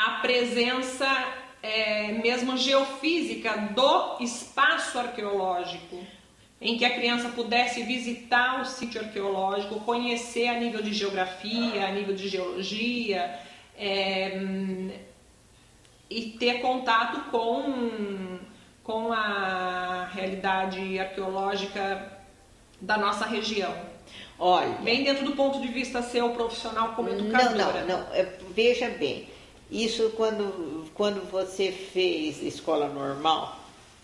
a presença mesmo geofísica do espaço arqueológico, em que a criança pudesse visitar o sítio arqueológico, conhecer a nível de geografia, a nível de geologia, e ter contato com a realidade arqueológica da nossa região. Olha, bem dentro do ponto de vista seu profissional como educadora. Não, veja bem, isso quando você fez escola normal,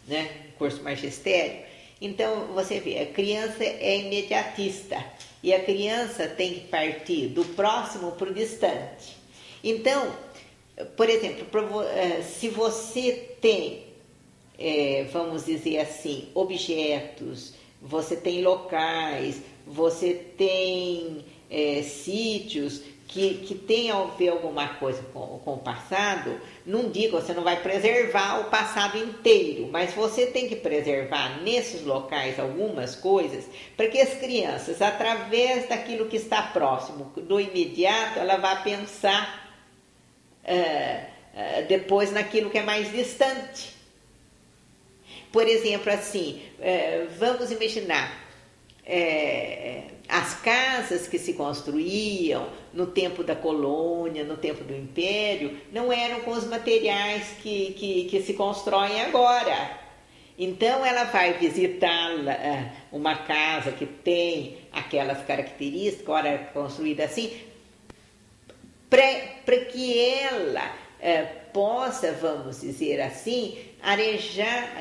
né, curso magistério, então você vê, a criança é imediatista e a criança tem que partir do próximo para o distante. Então, por exemplo, se você tem, vamos dizer assim, objetos, você tem locais, você tem sítios que tem a ver alguma coisa com o passado, não digo, você não vai preservar o passado inteiro, mas você tem que preservar nesses locais algumas coisas, para que as crianças, através daquilo que está próximo, do imediato, ela vá pensar depois naquilo que é mais distante. Por exemplo, assim, vamos imaginar as casas que se construíam no tempo da colônia, no tempo do império, não eram com os materiais que se constroem agora. Então ela vai visitar uma casa que tem aquelas características, ora construída assim, para que ela possa, vamos dizer assim, arejar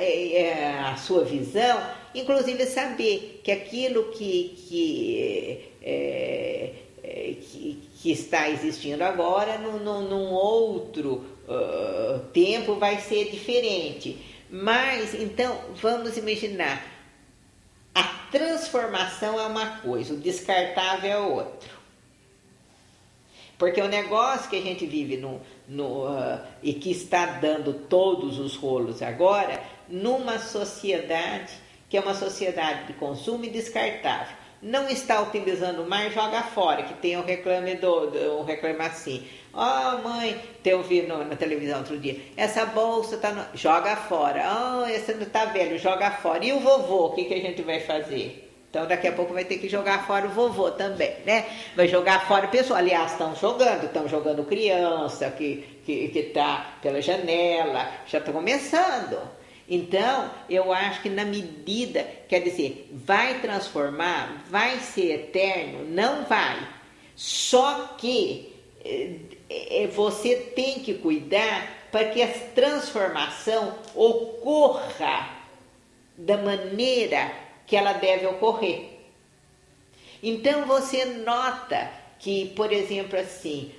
a sua visão, inclusive saber que aquilo que está existindo agora, num outro tempo, vai ser diferente. Mas, então, vamos imaginar, a transformação é uma coisa, o descartável é outro. Porque o negócio que a gente vive e que está dando todos os rolos agora, numa sociedade que é uma sociedade de consumo e descartável, não está utilizando mais, joga fora, que tem um reclame assim, mãe, eu vi na televisão outro dia, essa bolsa joga fora, essa não está velho, joga fora, e o vovô, o que a gente vai fazer? Então daqui a pouco vai ter que jogar fora o vovô também, né? Vai jogar fora o pessoal. Aliás, estão jogando criança que está pela janela, já está começando. Então, eu acho que na medida, quer dizer, vai transformar, vai ser eterno, não vai. Só que você tem que cuidar para que a transformação ocorra da maneira que ela deve ocorrer. Então você nota que, por exemplo, assim,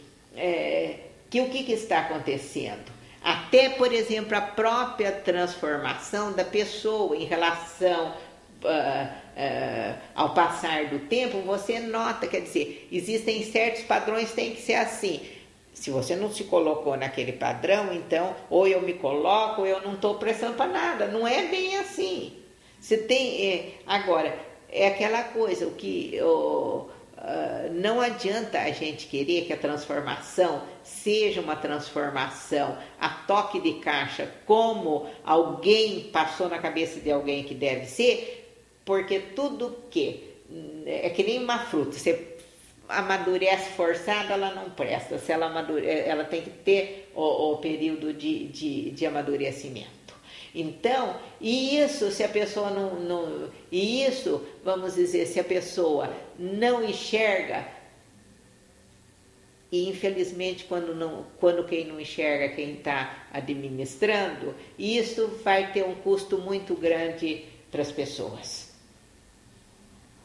que o que está acontecendo? Até, por exemplo, a própria transformação da pessoa em relação ao passar do tempo, você nota, quer dizer, existem certos padrões, tem que ser assim. Se você não se colocou naquele padrão, então, ou eu me coloco, ou eu não estou prestando para nada. Não é bem assim. Você tem, agora, é aquela coisa, o que não adianta a gente querer que a transformação seja uma transformação a toque de caixa, como alguém passou na cabeça de alguém que deve ser, porque tudo que é que nem uma fruta, você amadurece forçada, ela não presta. Se ela ela tem que ter o período de amadurecimento. Então, se a pessoa vamos dizer, se a pessoa não enxerga, e infelizmente quando quem não enxerga, quem está administrando, isso vai ter um custo muito grande para as pessoas.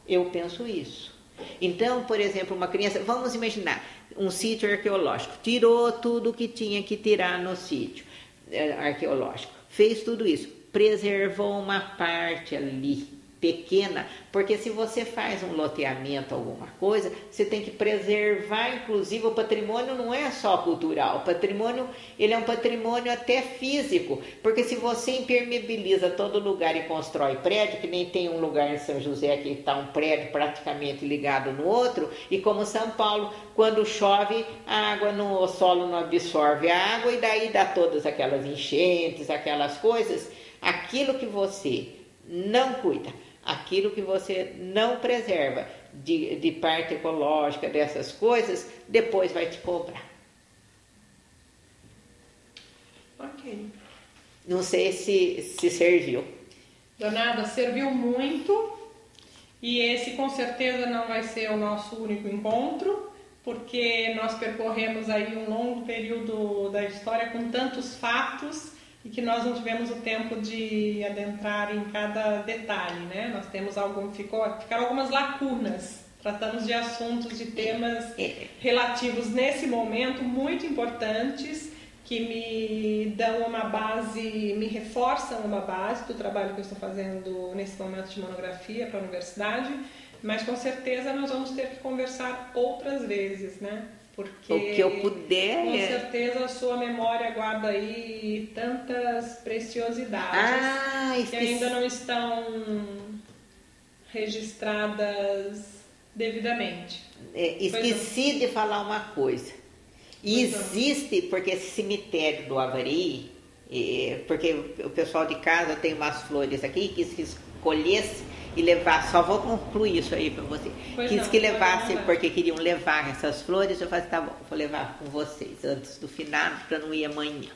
Eu penso isso. Então, por exemplo, uma criança, vamos imaginar, um sítio arqueológico, tirou tudo que tinha que tirar no sítio arqueológico. Fez tudo isso, preservou uma parte ali, pequena, porque se você faz um loteamento, alguma coisa, você tem que preservar, inclusive o patrimônio não é só cultural, o patrimônio, ele é um patrimônio até físico, porque se você impermeabiliza todo lugar e constrói prédio, que nem tem um lugar em São José que está um prédio praticamente ligado no outro, e como São Paulo, quando chove, a água no solo não absorve a água e daí dá todas aquelas enchentes, aquelas coisas, aquilo que você não cuida, aquilo que você não preserva de parte ecológica, dessas coisas, depois vai te cobrar. Ok. Não sei se serviu. Donada, serviu muito, e esse com certeza não vai ser o nosso único encontro, porque nós percorremos aí um longo período da história com tantos fatos e que nós não tivemos o tempo de adentrar em cada detalhe, né? Nós temos ficaram algumas lacunas. Tratamos de assuntos, de temas relativos nesse momento muito importantes, que me dão uma base, me reforçam uma base do trabalho que eu estou fazendo nesse momento de monografia para a universidade, mas com certeza nós vamos ter que conversar outras vezes, né? Porque o que eu puder. Com certeza a sua memória guarda aí tantas preciosidades que ainda não estão registradas devidamente. Esqueci de falar uma coisa. Existe, porque esse cemitério do Avari, porque o pessoal de casa tem umas flores aqui, quis que escolhesse e levar, só vou concluir isso aí para você. Quis que levasse, porque queriam levar essas flores, eu falei, tá bom, vou levar com vocês antes do final, para não ir amanhã.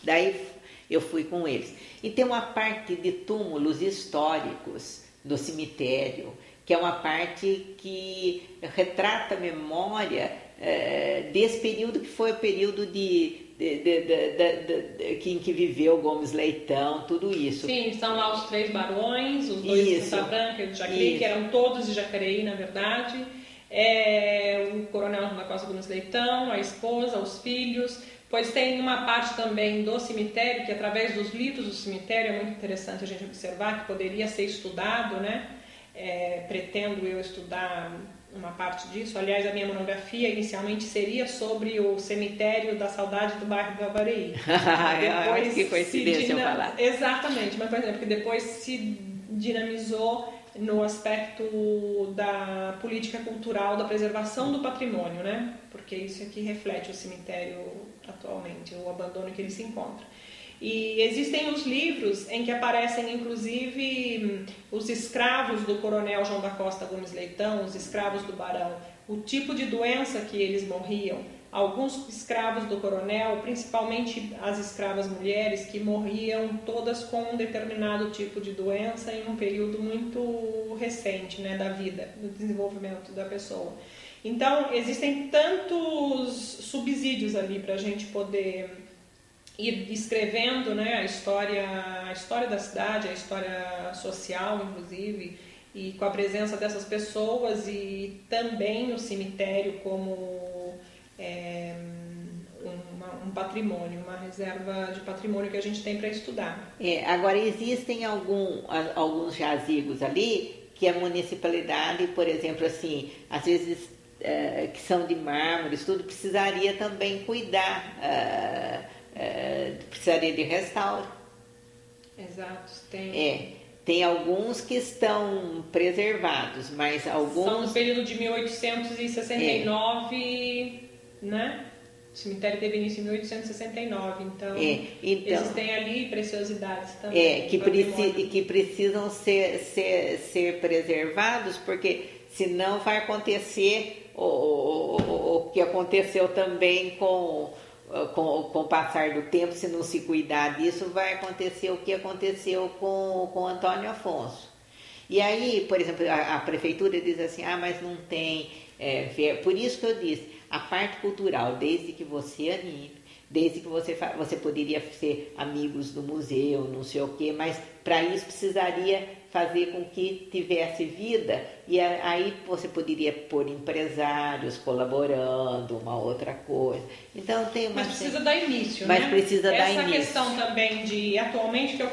Daí eu fui com eles. E tem uma parte de túmulos históricos do cemitério, que é uma parte que retrata a memória desse período que foi o período em que viveu Gomes Leitão, tudo isso. Sim, estão lá os 3 barões, os 2 de Santa Branca e de Jacareí, que eram todos de Jacareí, na verdade. O coronel João da Costa Gomes Leitão, a esposa, os filhos. Pois tem uma parte também do cemitério, que através dos livros do cemitério é muito interessante a gente observar, que poderia ser estudado, né? Pretendo eu estudar uma parte disso. Aliás, a minha monografia inicialmente seria sobre o cemitério da saudade do bairro do Avareí. Depois que coincidência eu falar. Exatamente, mas por exemplo, que depois se dinamizou no aspecto da política cultural, da preservação do patrimônio, né? Porque isso aqui reflete o cemitério atualmente, o abandono que ele se encontra. E existem os livros em que aparecem, inclusive, os escravos do coronel João da Costa Gomes Leitão, os escravos do barão, o tipo de doença que eles morriam. Alguns escravos do coronel, principalmente as escravas mulheres, que morriam todas com um determinado tipo de doença em um período muito recente, né, da vida, do desenvolvimento da pessoa. Então, existem tantos subsídios ali para a gente poder ir escrevendo, né, a história da cidade, a história social, inclusive, e com a presença dessas pessoas, e também o cemitério como um patrimônio, uma reserva de patrimônio que a gente tem para estudar. Agora, existem alguns jazigos ali que a municipalidade, por exemplo, assim, às vezes que são de mármore, tudo, precisaria também cuidar, precisaria de restauro. Exato, tem alguns que estão preservados, mas alguns... São no período de 1869, né? O cemitério teve início em 1869, então existem ali preciosidades também. Que precisam ser preservados, porque senão vai acontecer o que aconteceu também com o passar do tempo. Se não se cuidar disso, vai acontecer o que aconteceu com Antônio Afonso. E aí, por exemplo, a prefeitura diz assim, mas não tem... por isso que eu disse, a parte cultural, desde que você anime, desde que você poderia ser amigos do museu, não sei o quê, mas para isso precisaria fazer com que tivesse vida, e aí você poderia pôr empresários colaborando, uma outra coisa. Então tem uma... Mas precisa dar início, mas né? Precisa dar início. Essa questão também de, atualmente, que eu